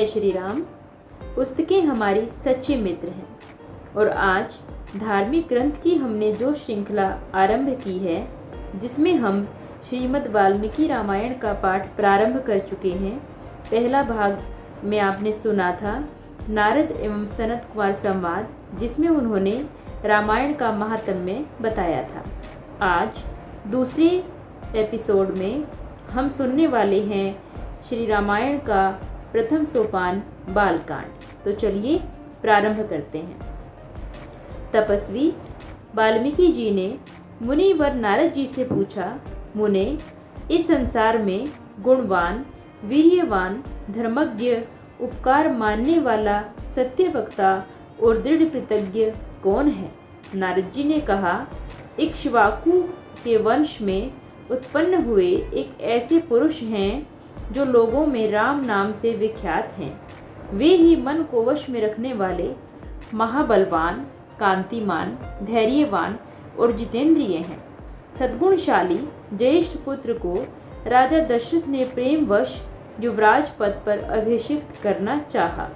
जय श्री राम। पुस्तकें हमारी सच्चे मित्र हैं और आज धार्मिक ग्रंथ की हमने जो श्रृंखला आरंभ की है, जिसमें हम श्रीमद् वाल्मीकि रामायण का पाठ प्रारंभ कर चुके हैं। पहला भाग में आपने सुना था नारद एवं सनत कुमार संवाद, जिसमें उन्होंने रामायण का महात्म्य बताया था। आज दूसरे एपिसोड में हम सुनने वाले हैं श्री रामायण का प्रथम सोपान बालकांड। तो चलिए प्रारंभ करते हैं। तपस्वी वाल्मीकि जी ने मुनिवर नारद जी से पूछा, मुने, इस संसार में गुणवान, वीर्यवान, धर्मज्ञ, उपकार मानने वाला, सत्य वक्ता और दृढ़ कृतज्ञ कौन है? नारद जी ने कहा, इक्ष्वाकु के वंश में उत्पन्न हुए एक ऐसे पुरुष हैं जो लोगों में राम नाम से विख्यात हैं। वे ही मन को वश में रखने वाले, महाबलवान, कांतिमान, धैर्यवान और जितेंद्रिय हैं। सद्गुणशाली ज्येष्ठ पुत्र को राजा दशरथ ने प्रेमवश युवराज पद पर अभिषिक्त करना चाहा।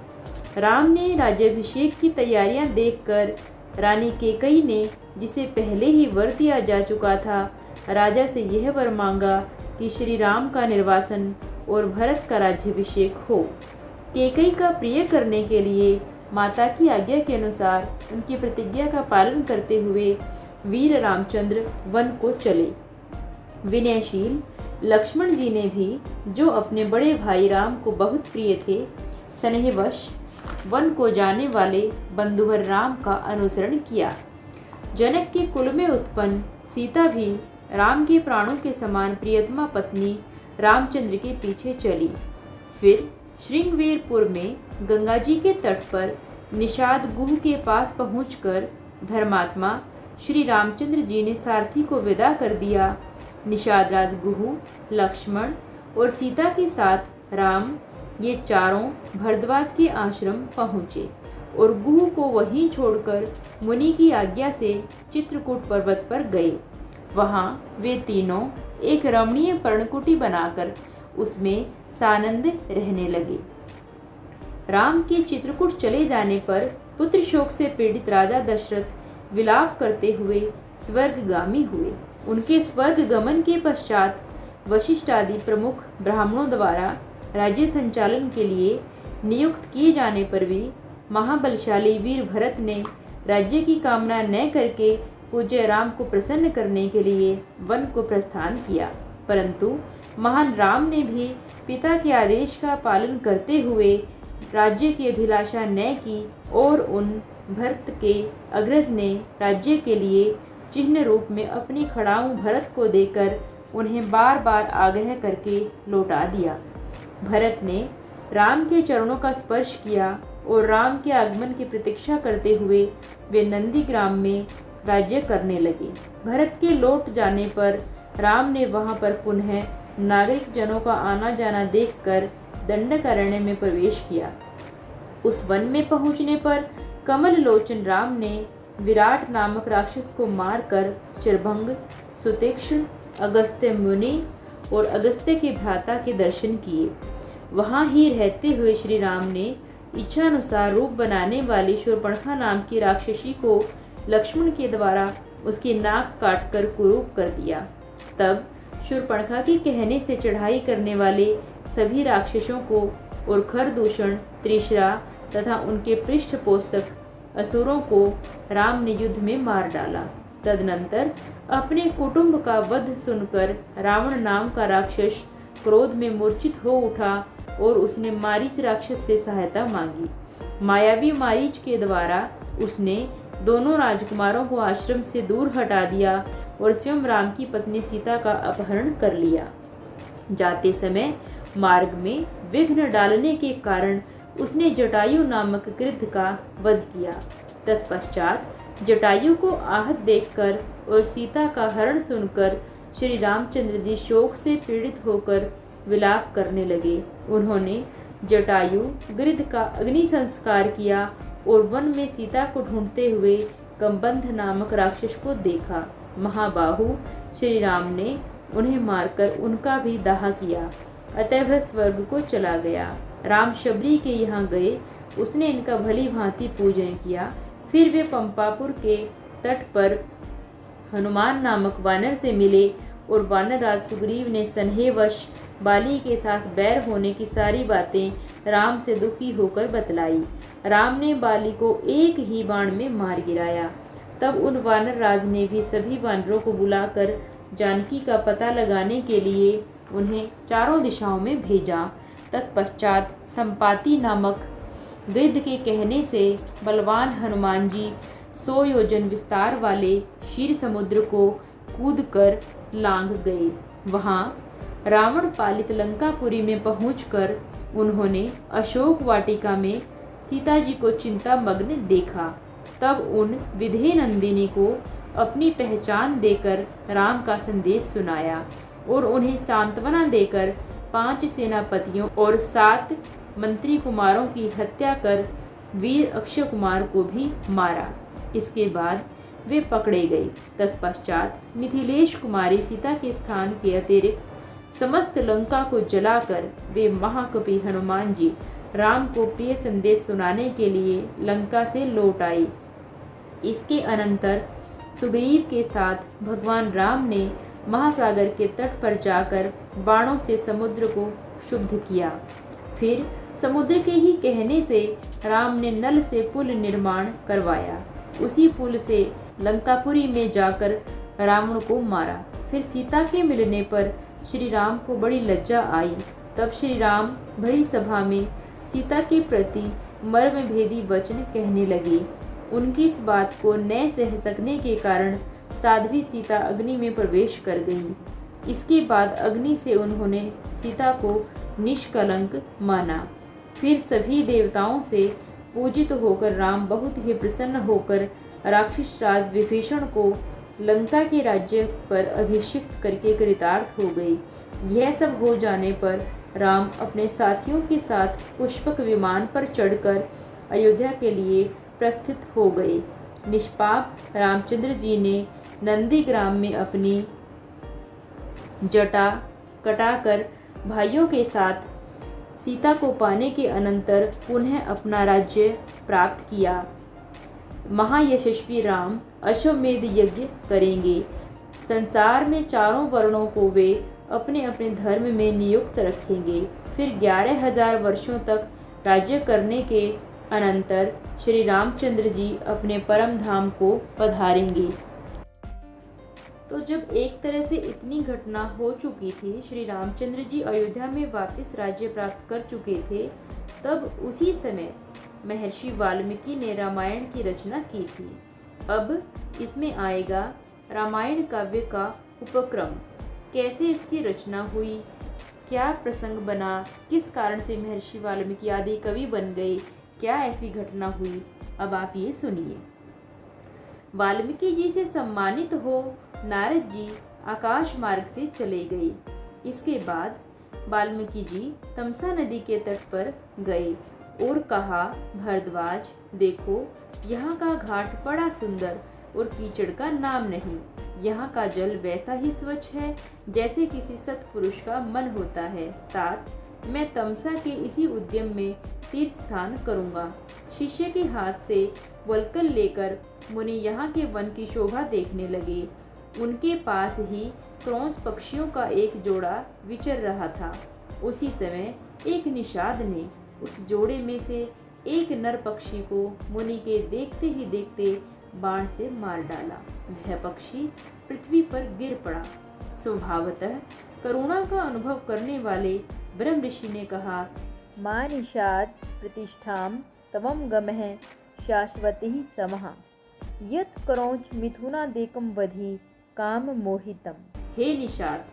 राम ने राज्याभिषेक की तैयारियां देखकर रानी कैकेयी ने, जिसे पहले ही वर दिया जा चुका था, राजा से यह वर मांगा कि श्री राम का निर्वासन और भरत का राज्याभिषेक हो। कैकेयी का प्रिय करने के लिए माता की आज्ञा के अनुसार उनकी प्रतिज्ञा का पालन करते हुए वीर रामचंद्र वन को चले। विनयशील लक्ष्मण जी ने भी, जो अपने बड़े भाई राम को बहुत प्रिय थे, स्नेहवश वन को जाने वाले बंधुवर राम का अनुसरण किया। जनक के कुल में उत्पन्न सीता भी राम के प्राणों के समान प्रियतमा पत्नी रामचंद्र के पीछे चली। फिर श्रृंगवेरपुर में गंगा जी के तट पर निषाद गुह के पास पहुंचकर धर्मात्मा श्री रामचंद्र जी ने सारथी को विदा कर दिया। निषाद राज गुह, लक्ष्मण और सीता के साथ राम ये चारों भरद्वाज के आश्रम पहुँचे और गुह को वहीं छोड़कर मुनि की आज्ञा से चित्रकूट पर्वत पर गए। वहाँ वे तीनों एक रमणीय पर्णकुटी बनाकर उसमें सानंदित रहने लगे। राम के चित्रकूट चले जाने पर पुत्र शोक से पीड़ित राजा दशरथ विलाप करते हुए स्वर्गगामी हुए। उनके स्वर्ग गमन के पश्चात वशिष्ठ आदि प्रमुख ब्राह्मणों द्वारा राज्य संचालन के लिए नियुक्त किए जाने पर भी महाबलशाली वीर भरत ने राज्य की कामना न करके पूज्य राम को प्रसन्न करने के लिए वन को प्रस्थान किया। परंतु महान राम ने भी पिता के आदेश का पालन करते हुए राज्य की अभिलाषा न की और उन भरत के अग्रज ने राज्य के लिए चिन्ह रूप में अपनी खड़ाऊ भरत को देकर उन्हें बार बार आग्रह करके लौटा दिया। भरत ने राम के चरणों का स्पर्श किया और राम के आगमन की प्रतीक्षा करते हुए वे नंदीग्राम में राज्य करने लगे। भरत के लौट जाने पर राम ने वहां पर पुनः नागरिक जनों का आना जाना देखकर दंडकारण्य में प्रवेश किया। उस वन में पहुंचने पर कमल लोचन राम ने विराट नामक राक्षस को मारकर चिरभंग, सुतीक्ष्ण, अगस्त्य मुनि और अगस्त्य के भ्राता के दर्शन किए। वहां ही रहते हुए श्री राम ने इच्छानुसार रूप बनाने वाली शूर्पणखा नाम की राक्षसी को लक्ष्मण के द्वारा उसकी नाक काटकर कुरूप कर दिया। तब शूर्पणखा के कहने से चढ़ाई करने वाले सभी राक्षसों को और खरदूषण, त्रिशरा तथा उनके पृष्ठपोषक असुरों को राम ने युद्ध में मार डाला। तदनंतर अपने कुटुंब का वध सुनकर रावण नाम का राक्षस क्रोध में मूर्छित हो उठा और उसने मारीच राक्षस से सहायता मांगी। मायावी मारीच के द्वारा उसने दोनों राजकुमारों को आश्रम से दूर हटा दिया और स्वयं राम की पत्नी सीता का अपहरण कर लिया। जाते समय मार्ग में विघ्न डालने के कारण उसने जटायु नामक गिद्ध का वध किया। तत्पश्चात जटायु को आहत देखकर और सीता का हरण सुनकर श्री रामचंद्र जी शोक से पीड़ित होकर विलाप करने लगे। उन्होंने जटायु गिद्ध का अग्नि संस्कार किया और वन में सीता को ढूंढते हुए कंबंध नामक राक्षस को देखा। महाबाहु श्री राम ने उन्हें मारकर उनका भी दाह किया। अतः वह स्वर्ग को चला गया। राम शबरी के यहाँ गए, उसने इनका भली भांति पूजन किया। फिर वे पंपापुर के तट पर हनुमान नामक वानर से मिले और वानर राज सुग्रीव ने सन्हेवश बाली के साथ बैर होने की सारी बातें राम से दुखी होकर बतलाई। राम ने बाली को एक ही बाण में मार गिराया। तब उन वानर राज ने भी सभी वानरों को बुलाकर जानकी का पता लगाने के लिए उन्हें चारों दिशाओं में भेजा। तत्पश्चात संपाति नामक गिद्ध के कहने से बलवान हनुमान जी 100 योजन विस्तार वाले क्षीर समुद्र को कूदकर लांघ गए। वहां रावण पालित लंकापुरी में पहुंचकर उन्होंने अशोक वाटिका में सीता जी को चिंतामग्न देखा। तब उन विधेय नंदिनी को अपनी पहचान देकर राम का संदेश सुनाया और उन्हें सांत्वना देकर 5 सेनापतियों और 7 मंत्री कुमारों की हत्या कर वीर अक्षय कुमार को भी मारा। इसके बाद वे पकड़े गए। तत्पश्चात मिथिलेश कुमारी सीता के स्थान के अतिरिक्त समस्त लंका को जलाकर वे महाकवि हनुमान जी राम को प्रिय संदेश सुनाने के लिए लंका से लौट आए। इसके अनंतर सुग्रीव के साथ भगवान राम ने महासागर के तट पर जाकर बाणों से समुद्र को शुद्ध किया। फिर समुद्र के ही कहने से राम ने नल से पुल निर्माण करवाया। उसी पुल से लंकापुरी में जाकर रावण को मारा। फिर सीता के मिलने पर श्री राम को बड़ी लज्जा आई। तब श्री राम भरी सभा में सीता के प्रति मर्मभेदी वचन कहने लगे। उनकी इस बात को न सह सकने के कारण साध्वी सीता अग्नि में प्रवेश कर गई। इसके बाद अग्नि से उन्होंने सीता को निष्कलंक माना। फिर सभी देवताओं से पूजित होकर राम बहुत ही प्रसन्न होकर राक्षस राज विभीषण को लंका के राज्य पर अभिषिक्त करके कृतार्थ हो गए। यह सब हो जाने पर राम अपने साथियों के साथ पुष्पक विमान पर चढ़कर अयोध्या के लिए प्रस्थित हो गए। निष्पाप रामचंद्र जी ने नंदीग्राम में अपनी जटा कटाकर भाइयों के साथ सीता को पाने के अनंतर पुनः अपना राज्य प्राप्त किया। महायशस्वी राम अश्वमेध यज्ञ करेंगे। संसार में चारों वर्णों को वे अपने अपने धर्म में नियुक्त रखेंगे। फिर 11,000 वर्षों तक राज्य करने के अनंतर श्री रामचंद्र जी अपने परम धाम को पधारेंगे। तो जब एक तरह से इतनी घटना हो चुकी थी, श्री रामचंद्र जी अयोध्या में वापस राज्य प्राप्त कर चुके थे, तब उसी समय महर्षि वाल्मीकि ने रामायण की रचना की थी। अब इसमें आएगा रामायण काव्य का उपक्रम, कैसे इसकी रचना हुई, क्या प्रसंग बना, किस कारण से महर्षि वाल्मीकि आदि कवि बन गए, क्या ऐसी घटना हुई। अब आप ये सुनिए। वाल्मीकि जी से सम्मानित हो नारद जी आकाश मार्ग से चले गए। इसके बाद वाल्मीकि जी तमसा नदी के तट पर गए और कहा, भरद्वाज देखो, यहाँ का घाट बड़ा सुंदर और कीचड़ का नाम नहीं। यहाँ का जल वैसा ही स्वच्छ है जैसे किसी सत्पुरुष का मन होता है। तात, मैं तमसा के इसी उद्यम में तीर्थ स्नान करूँगा। शिष्य के हाथ से वल्कल लेकर मुनि यहाँ के वन की शोभा देखने लगे। उनके पास ही क्रौंच पक्षियों का एक जोड़ा विचर रहा था। उसी समय एक निषाद ने उस जोड़े में से एक नर पक्षी को मुनि के देखते ही देखते बाण से मार डाला। वह पक्षी पृथ्वी पर गिर पड़ा। स्वभावतः करुणा का अनुभव करने वाले ब्रह्म ऋषि ने कहा, मां निषाद प्रतिष्ठाम तवम गमः शाश्वती समः यत् क्रौंच मिथुनादेकं वधि काम मोहितम। हे निषाद,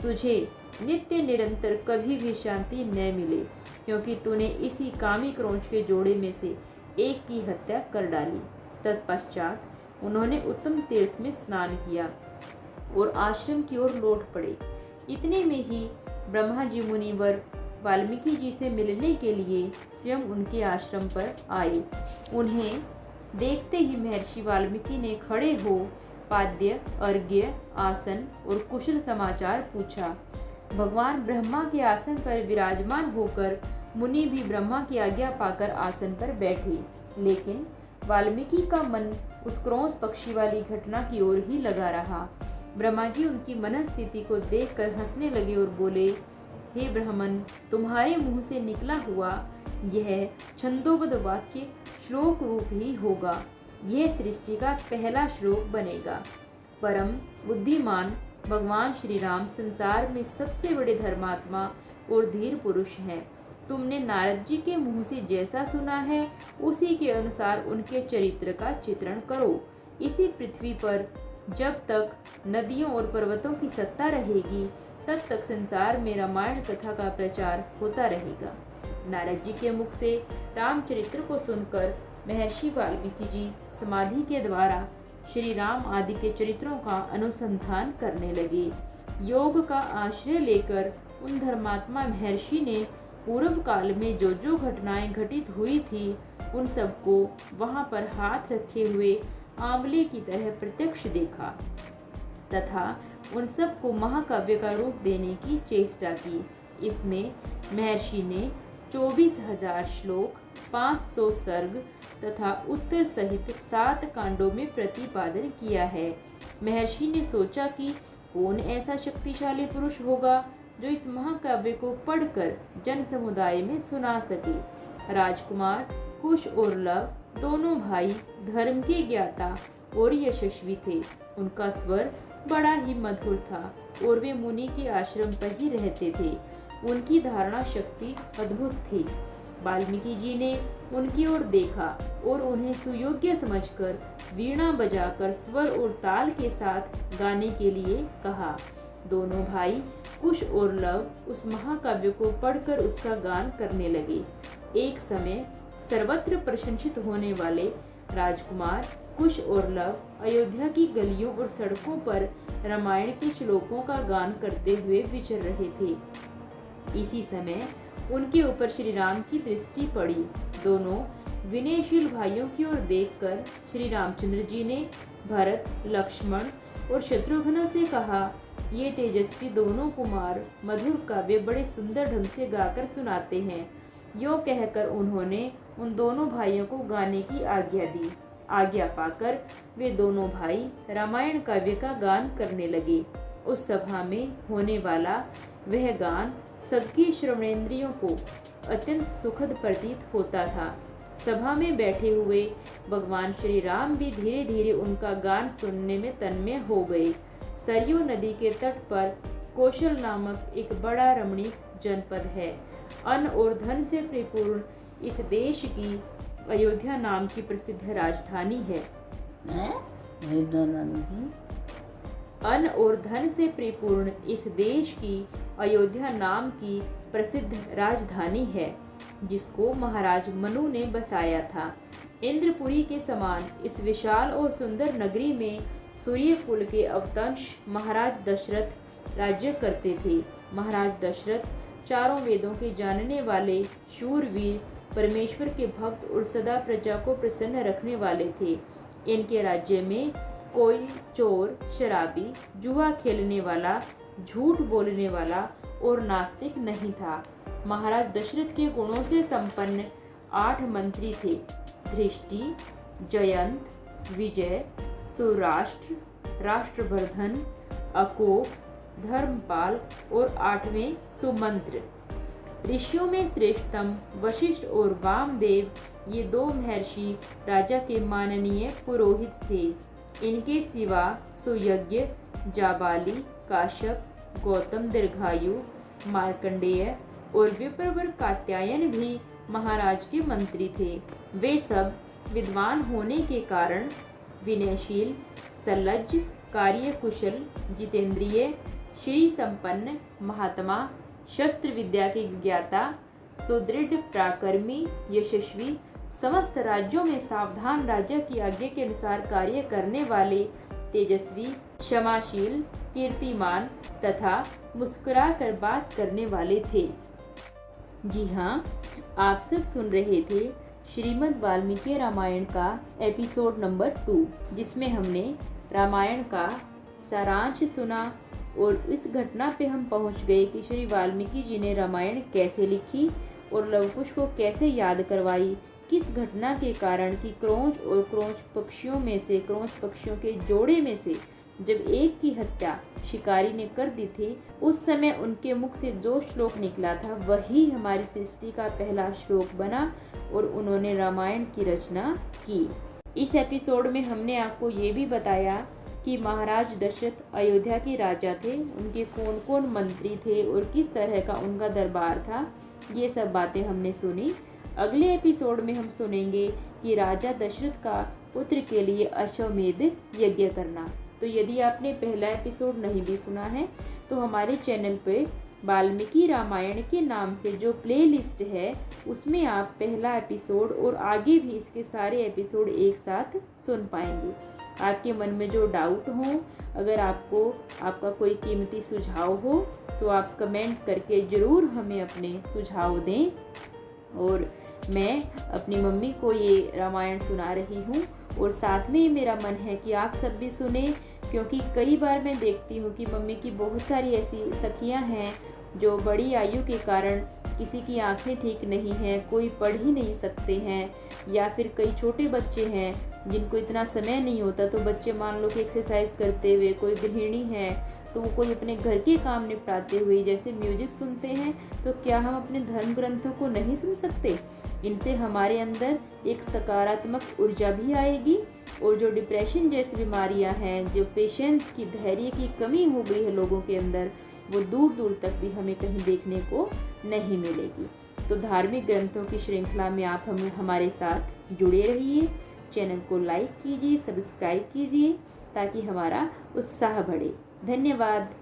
तुझे नित्य निरंतर कभी भी शांति न मिले, क्योंकि तूने इसी कामी क्रौंच के जोड़े में से एक की हत्या कर डाली। तत्पश्चात उन्होंने उत्तम तीर्थ में स्नान किया और आश्रम की ओर लौट पड़े। इतने में ही ब्रह्मा जी मुनिवर वाल्मीकि जी से मिलने के लिए स्वयं उनके आश्रम पर आए। उन्हें देखते ही महर्षि वाल्मीकि ने खड़े हो पाद्य, अर्घ्य, आसन और कुशल समाचार पूछा। भगवान ब्रह्मा के आसन पर विराजमान होकर मुनि भी ब्रह्मा की आज्ञा पाकर आसन पर बैठे, लेकिन वाल्मीकि का मन उस क्रौंच पक्षी वाली घटना की ओर ही लगा रहा। ब्रह्मा जी उनकी मनस्थिति को देखकर हंसने लगे और बोले, हे ब्राह्मण, तुम्हारे मुंह से निकला हुआ यह छंदोबद्ध वाक्य श्लोक रूप ही होगा। यह सृष्टि का पहला श्लोक बनेगा। परम बुद्धिमान भगवान श्री राम संसार में सबसे बड़े धर्मात्मा और धीर पुरुष हैं। तुमने नारद जी के मुंह से जैसा सुना है उसी के अनुसार उनके चरित्र का चित्रण करो। इसी पृथ्वी पर जब तक नदियों और पर्वतों की सत्ता रहेगी तब तक संसार में रामायण कथा का प्रचार होता रहेगा। नारद जी के मुख से रामचरित्र को सुनकर महर्षि वाल्मीकि जी समाधि के द्वारा श्री राम आदि के चरित्रों का अनुसंधान करने लगे। योग का आश्रय लेकर उन धर्मात्मा महर्षि ने पूर्व काल में जो जो घटनाएं घटित हुई थी उन सबको वहां पर हाथ रखे हुए आंवले की तरह प्रत्यक्ष देखा तथा उन सबको महाकाव्य का रूप देने की चेष्टा की। इसमें महर्षि ने 24,000 श्लोक, 500 सर्ग तथा उत्तर सहित 7 कांडों में प्रतिपादन किया है। महर्षि ने सोचा कि कौन ऐसा शक्तिशाली पुरुष होगा जो इस महाकाव्य को पढ़कर जन समुदाय में सुना सके। राजकुमार कुश और लव दोनों भाई धर्म के ज्ञाता और यशस्वी थे। उनका स्वर बड़ा ही मधुर था और वे मुनि के आश्रम पर ही रहते थे। उनकी धारणा शक्ति अद्भुत थी। वाल्मीकि जी ने उनकी ओर देखा और उन्हें सुयोग्य समझकर वीणा बजाकर स्वर और ताल के साथ गाने के लिए कहा। दोनों भाई कुश और लव उस महाकाव्य को पढ़कर उसका गान करने लगे। एक समय सर्वत्र प्रशंसित होने वाले राजकुमार कुश और लव अयोध्या की गलियों और सड़कों पर रामायण के श्लोकों का गान करते हुए विचर रहे थे। इसी समय उनके ऊपर श्री राम की दृष्टि पड़ी। दोनों विनयशील भाइयों की ओर देखकर श्री रामचंद्र जी ने भरत, लक्ष्मण और शत्रुघ्न से कहा, ये तेजस्वी दोनों कुमार मधुर काव्य बड़े सुंदर ढंग से गाकर सुनाते हैं। यो कहकर उन्होंने उन दोनों भाइयों को गाने की आज्ञा दी। आज्ञा पाकर वे दोनों भाई रामायण काव्य का गान करने लगे। उस सभा में होने वाला वह गान सबकी श्रवणेंद्रियों को अत्यंत सुखद प्रतीत होता था। सभा में बैठे हुए भगवान श्री राम भी धीरे धीरे उनका गान सुनने में तन्मय हो गए। सरयू नदी के तट पर कौशल नामक एक बड़ा रमणीक जनपद है। अन्न और धन से परिपूर्ण इस देश की अयोध्या नाम की प्रसिद्ध राजधानी है। अन्न और धन से परिपूर्ण इस देश की अयोध्या नाम की प्रसिद्ध राजधानी है, जिसको महाराज मनु ने बसाया था। इंद्रपुरी के समान इस विशाल और सुंदर नगरी में सूर्य कुल के अवतंश महाराज दशरथ राज्य करते थे। महाराज दशरथ चारों वेदों के जानने वाले शूरवीर, परमेश्वर के भक्त और सदा प्रजा को प्रसन्न रखने वाले थे। इनके राज्य में कोई चोर, शराबी, जुआ खेलने वाला, झूठ बोलने वाला और नास्तिक नहीं था। महाराज दशरथ के गुणों से संपन्न 8 मंत्री थे। धृष्टि, जयंत, विजय, सुराष्ट्र, राष्ट्रवर्धन, अकोप, धर्मपाल और 8वें सुमंत्र। ऋषियों में श्रेष्ठतम वशिष्ठ और वामदेव ये 2 महर्षि राजा के माननीय पुरोहित थे। इनके सिवा सुयज्ञ, जाबाली, काश्यप, गौतम दीर्घायु, मार्कंडेय और विप्रवर कात्यायन भी महाराज के मंत्री थे। वे सब विद्वान होने के कारण विनयशील, सलज्ज, कार्यकुशल, जितेंद्रिय, श्री संपन्न, महात्मा, शस्त्र विद्या के ज्ञाता, सुदृढ़, पराक्रमी, यशस्वी, समस्त राज्यों में सावधान, राजा की आज्ञा के अनुसार कार्य करने वाले, तेजस्वी, क्षमाशील, कीर्तिमान तथा मुस्कुराकर बात करने वाले थे। जी हाँ, आप सब सुन रहे थे श्रीमद् वाल्मीकि रामायण का एपिसोड नंबर 2, जिसमें हमने रामायण का सारांश सुना और इस घटना पे हम पहुंच गए कि श्री वाल्मीकि जी ने रामायण कैसे लिखी और लवकुश को कैसे याद करवाई, किस घटना के कारण कि क्रोंच और क्रोंच पक्षियों के जोड़े में से जब एक की हत्या शिकारी ने कर दी थी, उस समय उनके मुख से जो श्लोक निकला था वही हमारी सृष्टि का पहला श्लोक बना और उन्होंने रामायण की रचना की। इस एपिसोड में हमने आपको ये भी बताया कि महाराज दशरथ अयोध्या के राजा थे, उनके कौन कौन मंत्री थे और किस तरह का उनका दरबार था। ये सब बातें हमने सुनी। अगले एपिसोड में हम सुनेंगे कि राजा दशरथ का पुत्र के लिए अश्वमेध यज्ञ करना। तो यदि आपने पहला एपिसोड नहीं भी सुना है तो हमारे चैनल पे वाल्मीकि रामायण के नाम से जो प्लेलिस्ट है उसमें आप पहला एपिसोड और आगे भी इसके सारे एपिसोड एक साथ सुन पाएंगे। आपके मन में जो डाउट हो, अगर आपका कोई कीमती सुझाव हो तो आप कमेंट करके ज़रूर हमें अपने सुझाव दें। और मैं अपनी मम्मी को ये रामायण सुना रही हूँ और साथ में मेरा मन है कि आप सब भी सुने, क्योंकि कई बार मैं देखती हूँ कि मम्मी की बहुत सारी ऐसी सखियाँ हैं जो बड़ी आयु के कारण किसी की आंखें ठीक नहीं हैं, कोई पढ़ ही नहीं सकते हैं, या फिर कई छोटे बच्चे हैं जिनको इतना समय नहीं होता। तो बच्चे मान लो कि एक्सरसाइज करते हुए, कोई गृहिणी है तो वो कोई अपने घर के काम निपटाते हुए जैसे म्यूजिक सुनते हैं, तो क्या हम अपने धर्म ग्रंथों को नहीं सुन सकते? इनसे हमारे अंदर एक सकारात्मक ऊर्जा भी आएगी और जो डिप्रेशन जैसी बीमारियां हैं, जो पेशेंस की, धैर्य की कमी हो गई है लोगों के अंदर, वो दूर दूर तक भी हमें कहीं देखने को नहीं मिलेगी। तो धार्मिक ग्रंथों की श्रृंखला में आप हमारे साथ जुड़े रहिए। चैनल को लाइक कीजिए, सब्सक्राइब कीजिए ताकि हमारा उत्साह बढ़े। धन्यवाद।